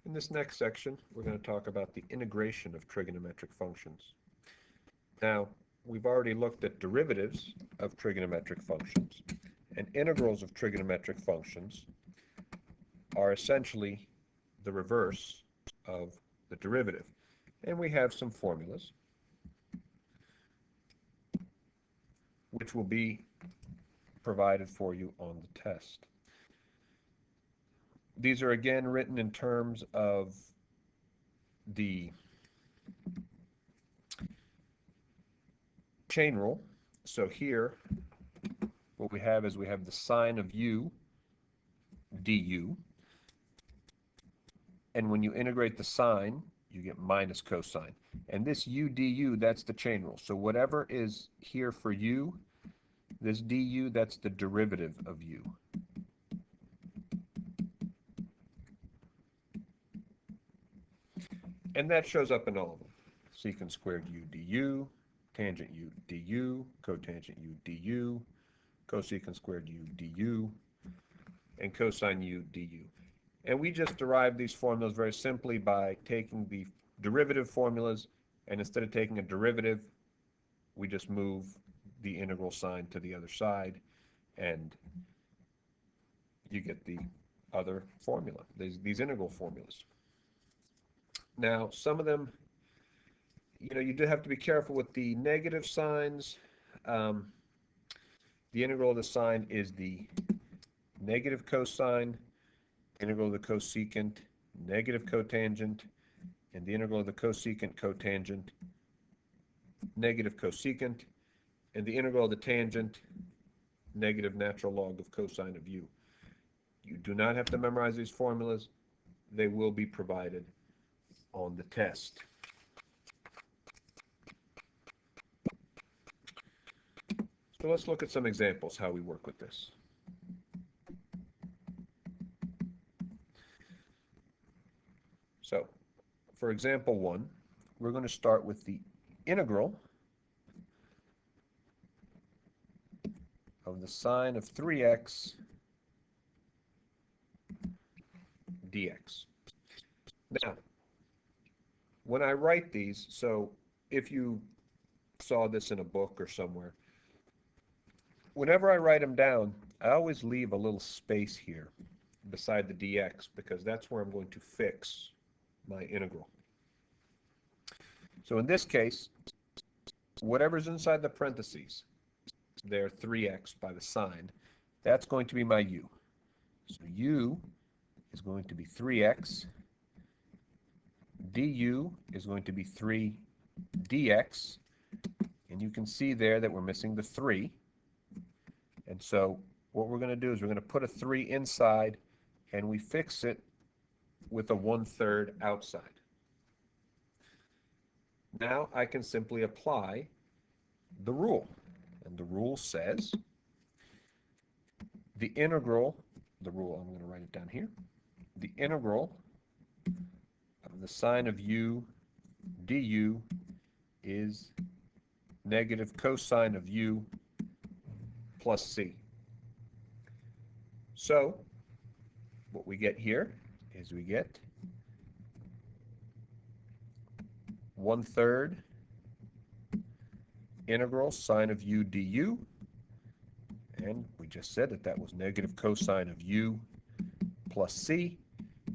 In this next section, we're going to talk about the integration of trigonometric functions. Now, we've already looked at derivatives of trigonometric functions, and integrals of trigonometric functions are essentially the reverse of the derivative. And we have some formulas, which will be provided for you on the test. These are again written in terms of the chain rule. So here, what we have is we have the sine of u du. And when you integrate the sine, you get minus cosine. And this u du, that's the chain rule. So whatever is here for u, this du, that's the derivative of u. And that shows up in all of them. Secant squared u du, tangent u du, cotangent u du, cosecant squared u du, and cosine u du. And we just derive these formulas very simply by taking the derivative formulas, and instead of taking a derivative, we just move the integral sign to the other side, and you get the other formula, these integral formulas. Now, some of them, you do have to be careful with the negative signs. The integral of the sine is the negative cosine, integral of the cosecant, negative cotangent, and the integral of the cosecant, cotangent, negative cosecant, and the integral of the tangent, negative natural log of cosine of u. You do not have to memorize these formulas. They will be provided on the test. So let's look at some examples how we work with this. So, for example 1, we're going to start with the integral of the sine of 3x dx. Now, when I write these, so if you saw this in a book or somewhere, whenever I write them down, I always leave a little space here beside the dx because that's where I'm going to fix my integral. So in this case, whatever's inside the parentheses, there 3x by the sine, that's going to be my u. So u is going to be 3x, du is going to be 3 dx, and you can see there that we're missing the 3. And so what we're going to do is we're going to put a 3 inside, and we fix it with a 1/3 outside. Now I can simply apply the rule. And the rule says the integral, I'm going to write it down here, the integral of the sine of u du is negative cosine of u plus c. So what we get here is we get 1/3 integral sine of u du, and we just said that that was negative cosine of u plus c,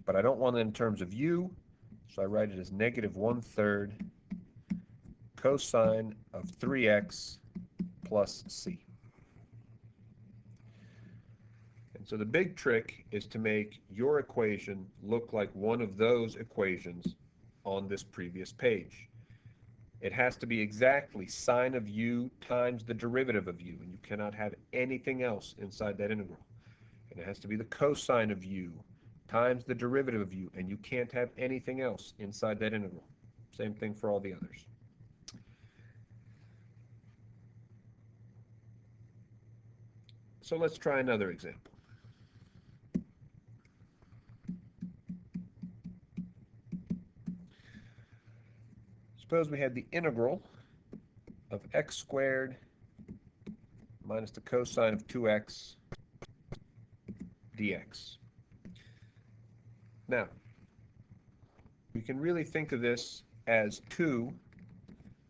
but I don't want it in terms of u, so I write it as negative 1/3 cosine of 3x plus c. And so the big trick is to make your equation look like one of those equations on this previous page. It has to be exactly sine of u times the derivative of u, and you cannot have anything else inside that integral. And it has to be the cosine of u times the derivative of u, and you can't have anything else inside that integral. Same thing for all the others. So let's try another example. Suppose we had the integral of x squared minus the cosine of 2x dx. Now, we can really think of this as two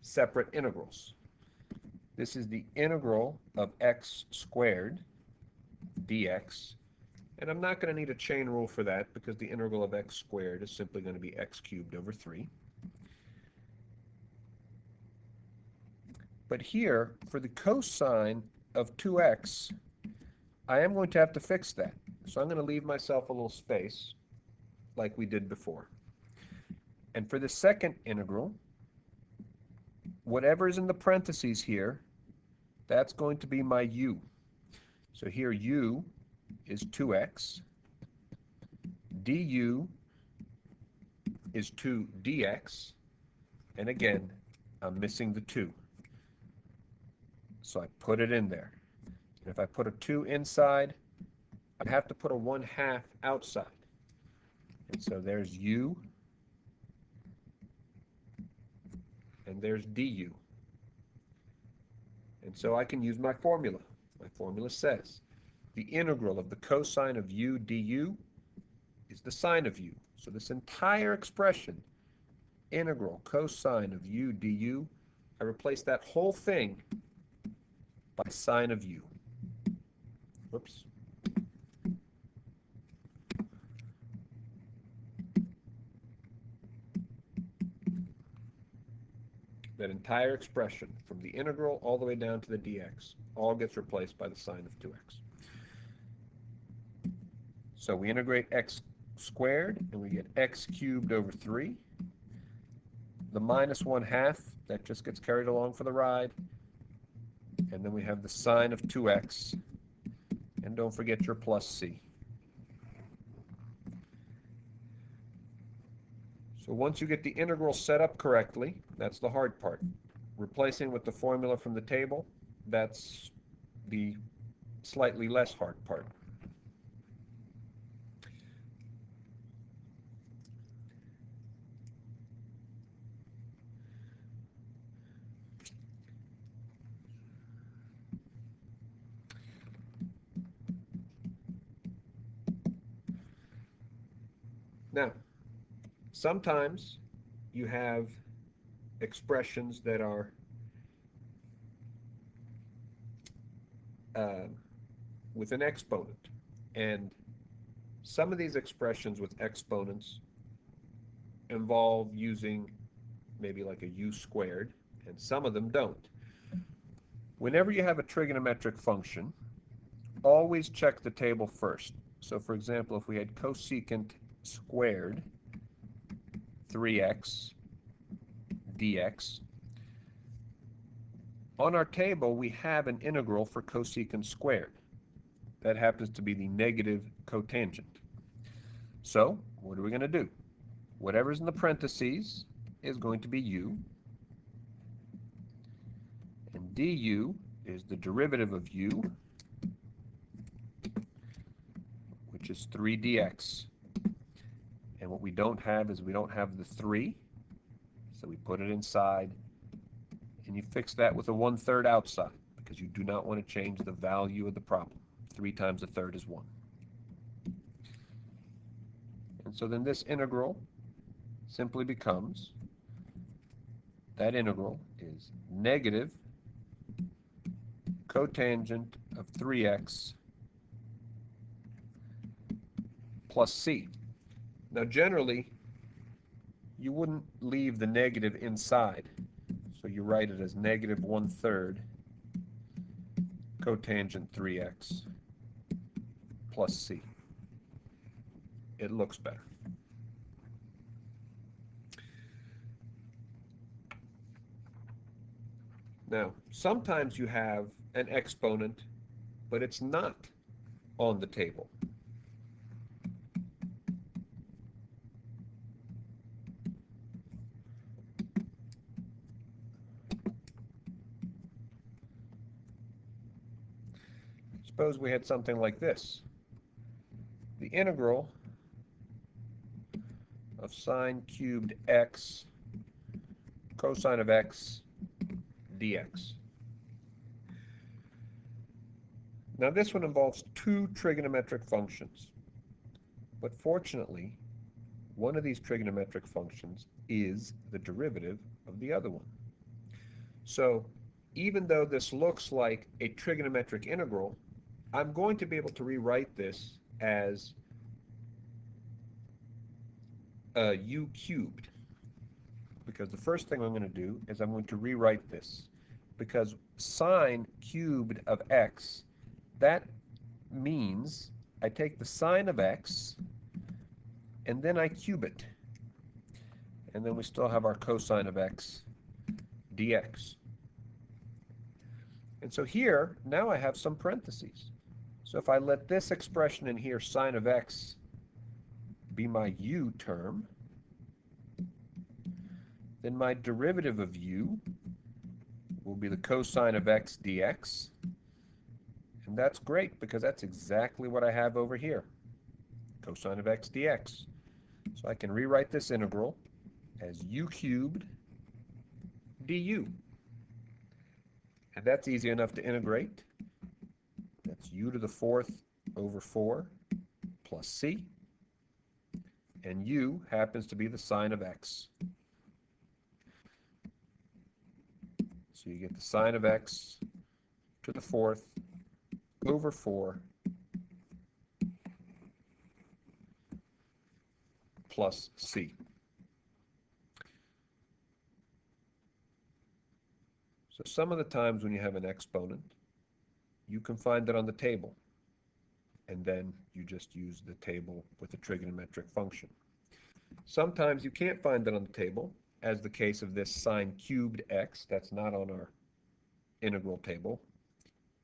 separate integrals. This is the integral of x squared dx, and I'm not going to need a chain rule for that because the integral of x squared is simply going to be x cubed over 3. But here, for the cosine of 2x, I am going to have to fix that. So I'm going to leave myself a little space like we did before. And for the second integral, whatever is in the parentheses here, that's going to be my u. So here u is 2x, du is 2dx, and again, I'm missing the 2. So I put it in there. And if I put a 2 inside, I have to put a 1/2 outside. And so there's u, and there's du. And so I can use my formula. My formula says the integral of the cosine of u du is the sine of u. So this entire expression, integral cosine of u du, I replace that whole thing by sine of u. Whoops. That entire expression, from the integral all the way down to the dx, all gets replaced by the sine of 2x. So we integrate x squared, and we get x cubed over 3. The minus 1/2, that just gets carried along for the ride. And then we have the sine of 2x, and don't forget your plus c. So once you get the integral set up correctly, that's the hard part. Replacing with the formula from the table, that's the slightly less hard part. Now, sometimes you have expressions that are with an exponent, and some of these expressions with exponents involve using maybe like a u squared, and some of them don't. Whenever you have a trigonometric function, always check the table first. So for example, if we had cosecant squared 3x dx, on our table we have an integral for cosecant squared. That happens to be the negative cotangent. So what are we going to do? Whatever's in the parentheses is going to be u, and du is the derivative of u, which is 3dx. And what we don't have is we don't have the 3, so we put it inside, and you fix that with a 1/3 outside, because you do not want to change the value of the problem. 3 times a third is 1. And so then this integral simply becomes, that integral is negative cotangent of 3x plus c. Now generally, you wouldn't leave the negative inside, so you write it as negative 1/3 cotangent 3x plus c. It looks better. Now, sometimes you have an exponent, but it's not on the table. Suppose we had something like this. The integral of sine cubed x cosine of x dx. Now this one involves two trigonometric functions, but fortunately one of these trigonometric functions is the derivative of the other one. So even though this looks like a trigonometric integral, I'm going to be able to rewrite this as u cubed, because the first thing I'm going to do is I'm going to rewrite this, because sine cubed of x, that means I take the sine of x and then I cube it, and then we still have our cosine of x dx. And so here, now I have some parentheses. So if I let this expression in here, sine of x, be my u term, then my derivative of u will be the cosine of x dx. And that's great, because that's exactly what I have over here, cosine of x dx. So I can rewrite this integral as u cubed du. And that's easy enough to integrate. That's u to the fourth over 4 plus c. And u happens to be the sine of x. So you get the sine of x to the fourth over 4 plus c. So some of the times when you have an exponent, you can find it on the table, and then you just use the table with the trigonometric function. Sometimes you can't find it on the table, as the case of this sine cubed x, that's not on our integral table.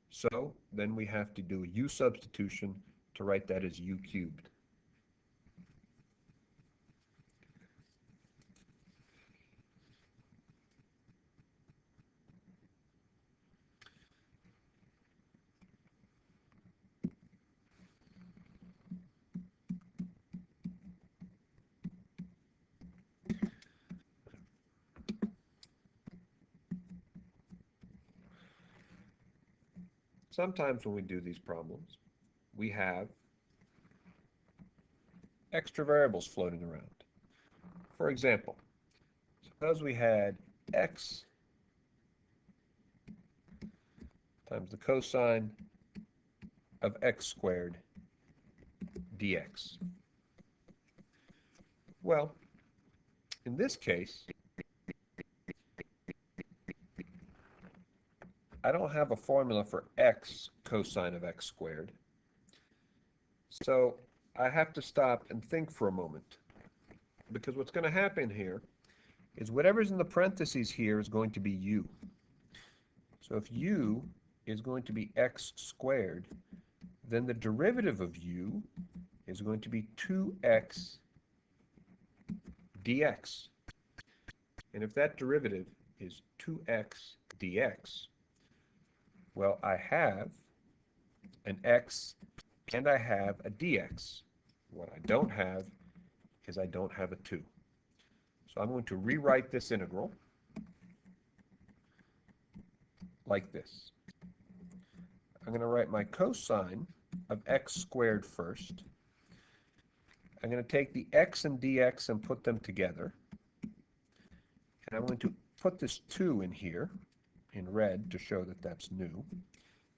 So then we have to do a u substitution to write that as u cubed. Sometimes when we do these problems, we have extra variables floating around. For example, suppose we had x times the cosine of x squared dx. Well, in this case, I don't have a formula for x cosine of x squared. So I have to stop and think for a moment, because what's going to happen here is whatever's in the parentheses here is going to be u. So if u is going to be x squared, then the derivative of u is going to be 2x dx. And if that derivative is 2x dx, well, I have an x and I have a dx. What I don't have is I don't have a 2. So I'm going to rewrite this integral like this. I'm going to write my cosine of x squared first. I'm going to take the x and dx and put them together. And I'm going to put this 2 in here in red to show that that's new.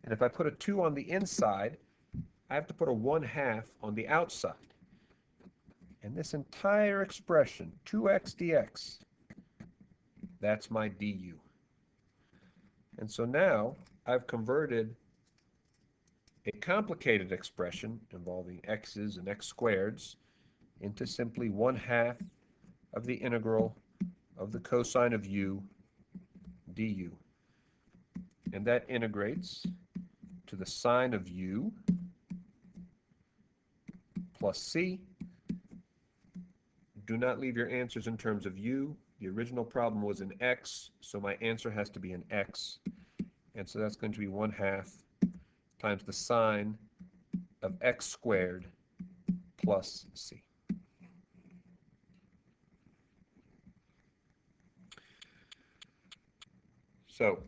And if I put a 2 on the inside, I have to put a 1/2 on the outside. And this entire expression, 2x dx, that's my du. And so now I've converted a complicated expression involving x's and x squareds into simply 1/2 of the integral of the cosine of u du. And that integrates to the sine of u plus c. Do not leave your answers in terms of u. The original problem was in x, so my answer has to be in x. And so that's going to be 1/2 times the sine of x squared plus c. So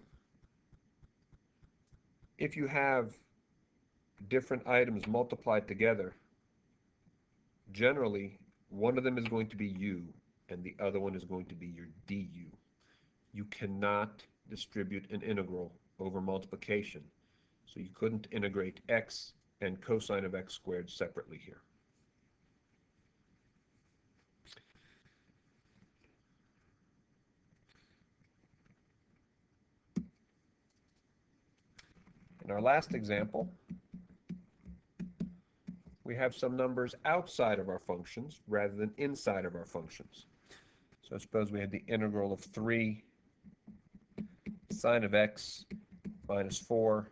if you have different items multiplied together, generally one of them is going to be u, and the other one is going to be your du. You cannot distribute an integral over multiplication, so you couldn't integrate x and cosine of x squared separately here. In our last example, we have some numbers outside of our functions rather than inside of our functions. So suppose we had the integral of 3 sine of x minus 4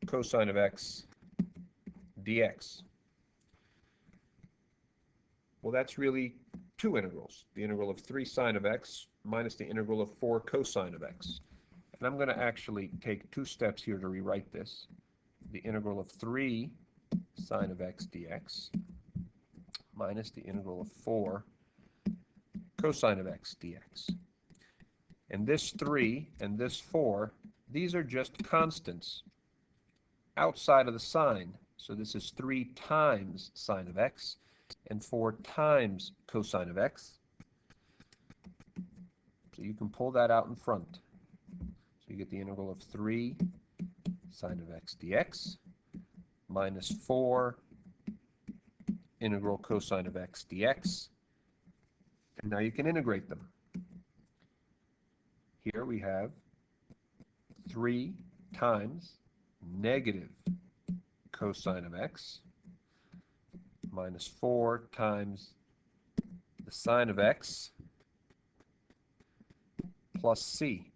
cosine of x dx. Well, that's really two integrals, the integral of 3 sine of x minus the integral of 4 cosine of x. And I'm going to actually take 2 steps here to rewrite this. The integral of 3 sine of x dx minus the integral of 4 cosine of x dx. And this 3 and this 4, these are just constants outside of the sign. So this is 3 times sine of x and 4 times cosine of x. So you can pull that out in front. So you get the integral of 3 sine of x dx minus 4 integral cosine of x dx. And now you can integrate them. Here we have 3 times negative cosine of x minus 4 times the sine of x plus c.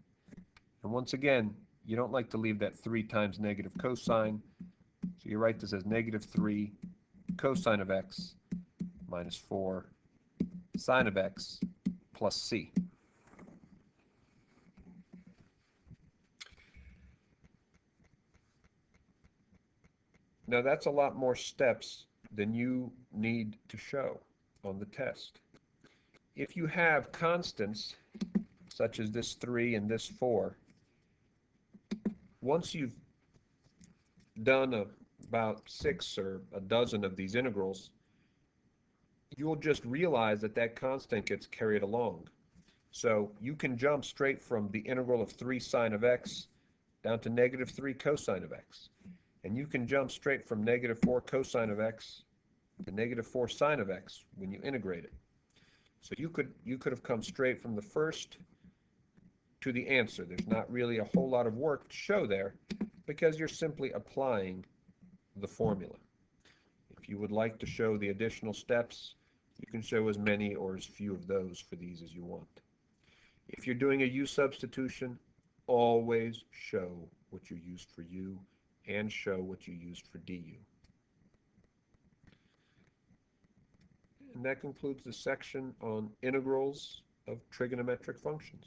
And once again, you don't like to leave that 3 times negative cosine, so you write this as negative 3 cosine of x minus 4 sine of x plus c. Now that's a lot more steps than you need to show on the test. If you have constants, such as this 3 and this 4, once you've done about 6 or a dozen of these integrals, you'll just realize that that constant gets carried along. So you can jump straight from the integral of 3 sine of x down to negative 3 cosine of x. And you can jump straight from negative 4 cosine of x to negative 4 sine of x when you integrate it. So you could have come straight from the first to the answer. There's not really a whole lot of work to show there because you're simply applying the formula. If you would like to show the additional steps, you can show as many or as few of those for these as you want. If you're doing a u substitution, always show what you used for u and show what you used for du. And that concludes the section on integrals of trigonometric functions.